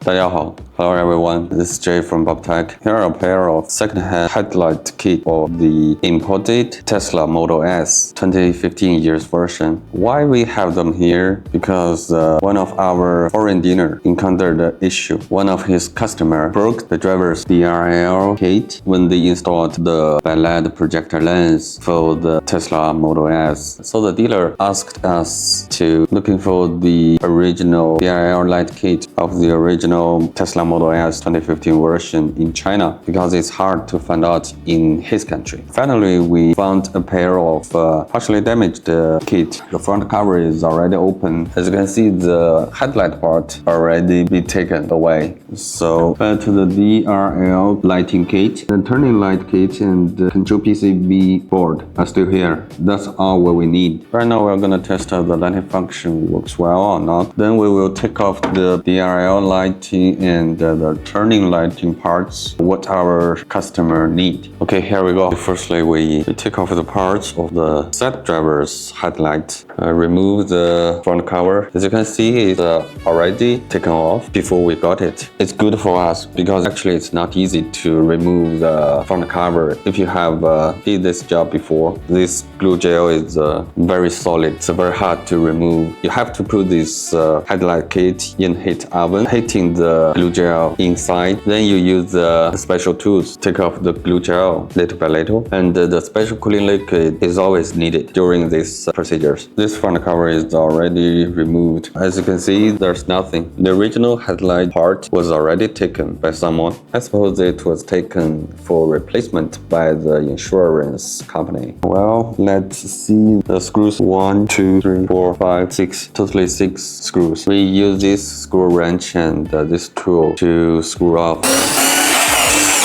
大家好. Hello everyone, this is Jay from BULBTEK. Here are a pair of second-hand headlight kit of the imported Tesla Model S 2015 years version. Why we have them here? Because one of our foreign dealer encountered the issue. One of his customer broke the driver's DRL kit when they installed the backlight projector lens for the Tesla Model S. So the dealer asked us to looking for the original DRL light kit of the original Tesla Model S 2015 version in China because it's hard to find out in his country. Finally, we found a pair of partially damaged kit. The front cover is already open. As you can see, the headlight part already be taken away. So back to the DRL lighting kit. The turning light kit and the control PCB board are still here. That's all what we need. Right now, we're gonna test out the lighting function works well or not. Then we will take off the DRL lighting and the turning lighting parts, what our customer need. Okay, here we go. Firstly, we take off the parts of the side driver's headlight. Remove the front cover. As you can see, it's already taken off before we got it. It's good for us because actually it's not easy to remove the front cover. If you have did this job before, this glue gel is very solid. It's very hard to remove. You have to put this headlight kit in heat oven, heating the glue gel inside. Then you use the special tools, take off the glue gel little by little. And the special cooling liquid is always needed during these procedures. This front cover is already removed. As you can see, there's nothing. The original headlight part was already taken by someone. I suppose it was taken for replacement by the insurance company. Well, let's see the screws. 1, 2, 3, 4, 5, 6, totally 6 screws. We use this screw wrench and this tool to screw off.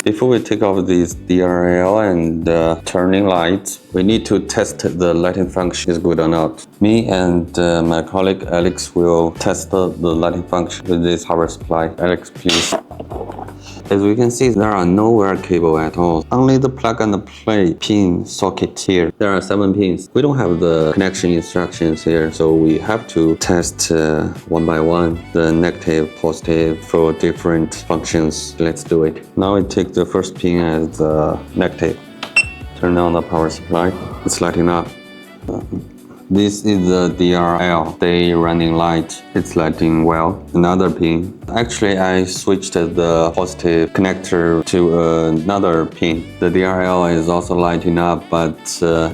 Before we take off these DRL and turning lights, we need to test the lighting function is good or not. Me and my colleague Alex will test the lighting function with this power supply. Alex, please. As we can see, there are no wire cable at all. Only the plug and play pin socket here. There are 7 pins. We don't have the connection instructions here, so we have to test one by one the negative, positive for different functions. Let's do it. Now we take the first pin as the negative. Turn on the power supply. It's lighting up. This is the DRL, day running light. It's lighting well. Another pin. Actually, I switched the positive connector to another pin. The DRL is also lighting up, but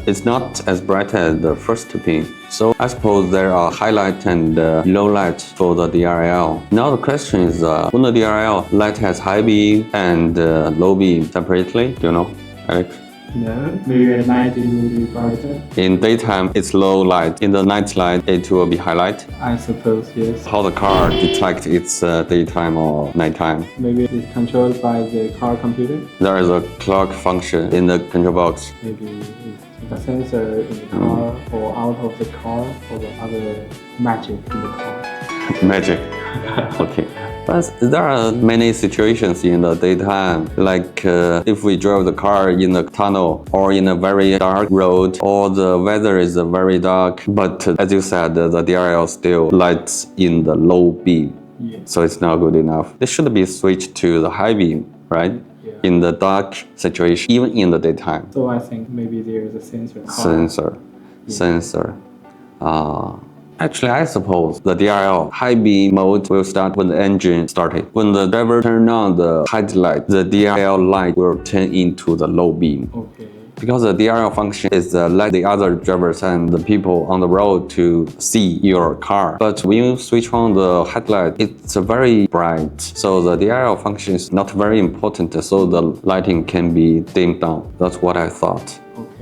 it's not as bright as the first pin. So I suppose there are highlight and low light for the DRL. Now the question is, when the DRL light has high beam and low beam separately, do you know, Alex? No, maybe at night it will be brighter. In daytime, it's low light. In the night light, it will be highlight. I suppose, yes. How the car detects it's daytime or nighttime? Maybe it's controlled by the car computer. There is a clock function in the control box. Maybe it's a sensor in the car or out of the car or the other magic in the car. Magic. Okay. But there are many situations in the daytime, like if we drive the car in a tunnel or in a very dark road, or the weather is very dark, but as you said, the DRL still lights in the low beam. Yeah. So it's not good enough. It should be switched to the high beam, right? Yeah. In the dark situation, even in the daytime. So I think maybe there is a sensor. Sensor. Actually, I suppose the DRL high beam mode will start when the engine started. When the driver turns on the headlight, the DRL light will turn into the low beam. Okay. Because the DRL function is let the other drivers and the people on the road to see your car. But when you switch on the headlight, it's very bright. So the DRL function is not very important, so the lighting can be dimmed down. That's what I thought. Okay.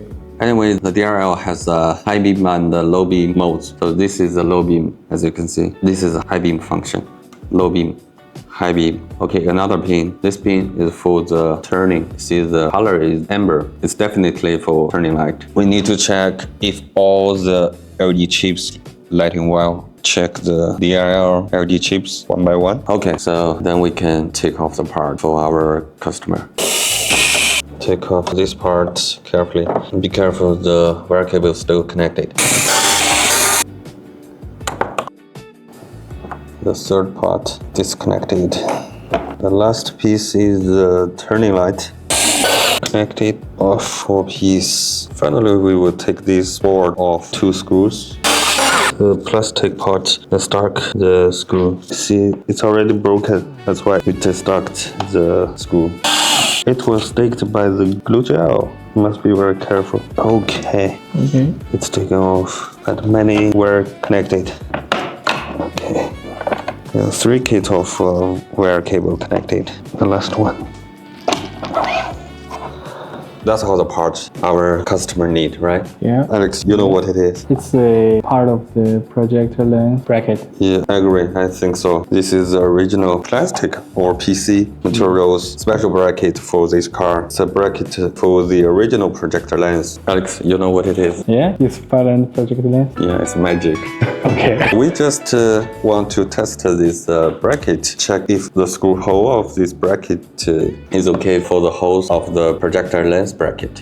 Anyway, the DRL has a high beam and a low beam modes. So this is a low beam, as you can see. This is a high beam function. Low beam, high beam. Okay, another pin. This pin is for the turning. See, the color is amber. It's definitely for turning light. We need to check if all the LED chips lighting well. Check the DRL LED chips one by one. Okay, so then we can take off the part for our customer. Take off this part carefully. Be careful, the wire cable is still connected. The third part disconnected. The last piece is the turning light. Connected of 4 pieces. Finally, we will take this board off 2 screws. The plastic part, let's start the screw. See, it's already broken. That's why we just stuck the screw. It was sticked by the glue gel. Must be very careful. Okay. It's taken off, but many were connected. Okay. 3 kits of wire cable connected. The last one. That's all the parts our customer need, right? Yeah. Alex, you know what it is? It's a part of the projector lens bracket. Yeah, I agree. I think so. This is the original plastic or PC materials special bracket for this car. It's a bracket for the original projector lens. Alex, you know what it is? Yeah, it's silent projector lens. Yeah, it's magic. Okay. We just want to test this bracket, check if the screw hole of this bracket is okay for the holes of the projector lens bracket.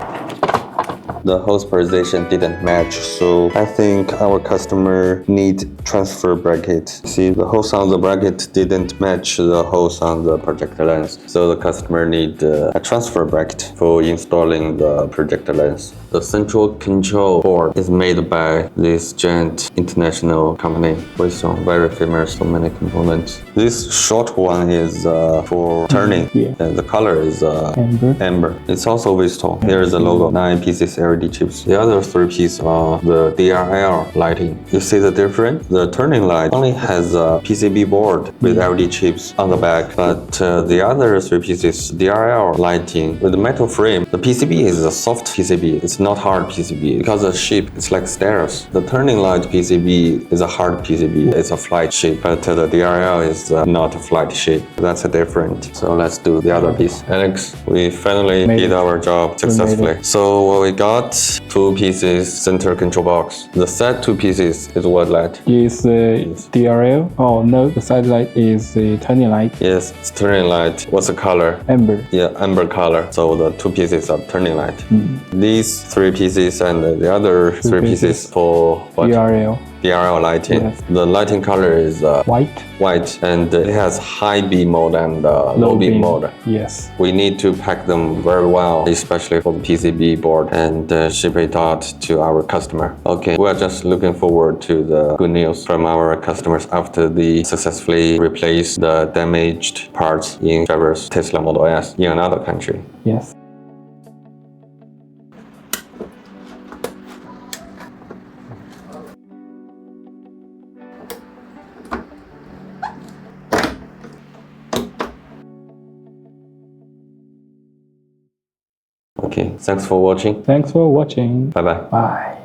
The hose position didn't match, so I think our customer need transfer bracket. See, the hose on the bracket didn't match the hose on the projector lens, so the customer need a transfer bracket for installing the projector lens. The central control board is made by this giant international company with some very famous so many components. This short one is for turning. Yeah. And the color is amber. It's also Vistol. Here is the logo, 9 pieces LED chips. The other 3 pieces are the DRL lighting. You see the difference? The turning light only has a PCB board with LED chips on the back, but the other 3 pieces DRL lighting with the metal frame. The PCB is a soft PCB. It's not hard PCB because the shape is like stairs. The turning light PCB is a hard PCB. It's a flat shape, but the DRL is not a flat shape. That's a different. So let's do the other piece. Alex, we finally did our job successfully. So what we got, 2 pieces center control box. The set 2 pieces is what light? Is DRL? Oh no, the side light is the turning light. Yes, it's turning light. What's the color? Amber. Yeah, amber color. So the 2 pieces are turning light. These 3 pieces and the other 3 pieces for what? DRL lighting. Yes. The lighting color is white, and it has high beam mode and low beam mode. Yes. We need to pack them very well, especially for the PCB board, and ship it out to our customer. Okay, we're just looking forward to the good news from our customers after they successfully replace the damaged parts in driver's Tesla Model S in another country. Yes. Okay, thanks for watching. Thanks for watching. Bye-bye. Bye.